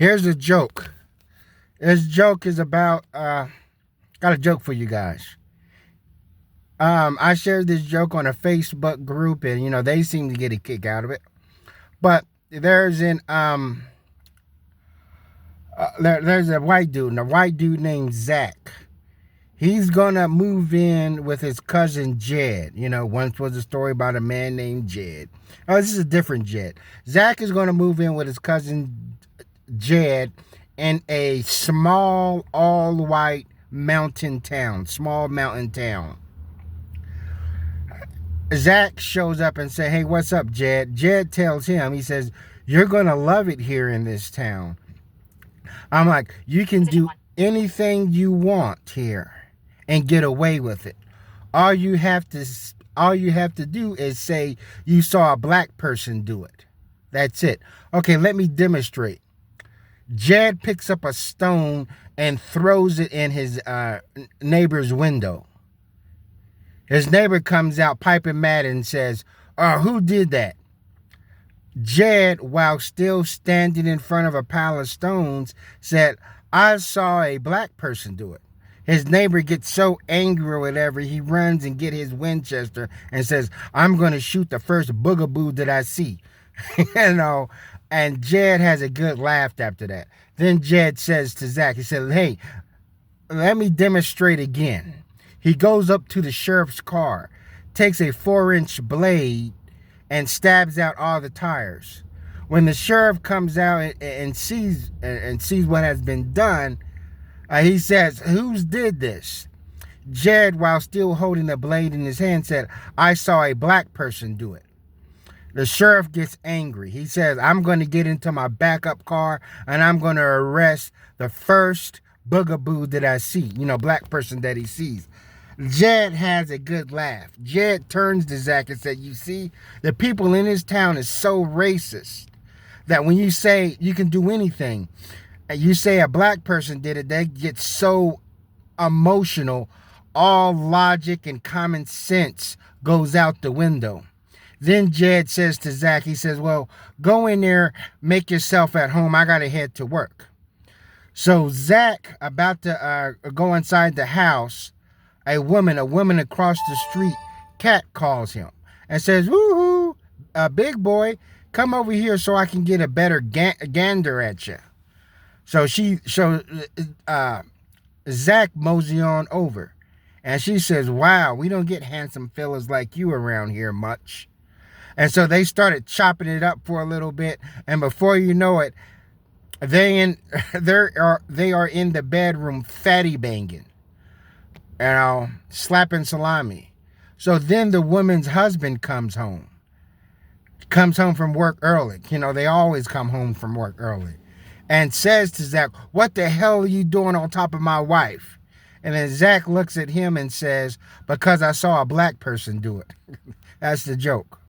Here's a joke. This joke is about, got a joke for you guys. I shared this joke on a Facebook group and, they seem to get a kick out of it. But there's there's a white dude named Zach. He's gonna move in with his cousin Jed. Once was a story about a man named Jed. Oh, this is a different Jed. Zach is gonna move in with his cousin Jed in a small, all-white small mountain town. Zach shows up and says, "Hey, what's up, Jed?" Jed tells him, he says, "You're gonna love it here in this town." I'm like, "You can do anything you want here and get away with it. All you have to do is say you saw a black person do it. That's it." Okay, let me demonstrate. Jed picks up a stone and throws it in his neighbor's window. His neighbor comes out piping mad and says, "Who did that?" Jed, while still standing in front of a pile of stones, said, "I saw a black person do it." His neighbor gets so angry or whatever, he runs and get his Winchester and says, "I'm going to shoot the first boogaboo that I see." And Jed has a good laugh after that. Then Jed says to Zach, he said, "Hey, let me demonstrate again." He goes up to the sheriff's car, takes a 4-inch blade, and stabs out all the tires. When the sheriff comes out and sees what has been done, he says, "Who's did this?" Jed, while still holding the blade in his hand, said, "I saw a black person do it." The sheriff gets angry. He says, "I'm going to get into my backup car and I'm going to arrest the first boogaboo that I see," black person that he sees. Jed has a good laugh. Jed turns to Zach and said, "You see, the people in this town is so racist that when you say you can do anything, and you say a black person did it, they get so emotional, all logic and common sense goes out the window." Then Jed says to Zach, he says, "Well, go in there, make yourself at home. I got to head to work." So Zach, about to go inside the house, a woman across the street, Cat, calls him and says, "Woohoo, big boy, come over here so I can get a better gander at you." So Zach mosey on over, and she says, "Wow, we don't get handsome fellas like you around here much." And so they started chopping it up for a little bit, and before you know it, they are in the bedroom fatty banging, slapping salami. So then the woman's husband comes home from work early. They always come home from work early, and says to Zach, "What the hell are you doing on top of my wife?" And then Zach looks at him and says, "Because I saw a black person do it." That's the joke.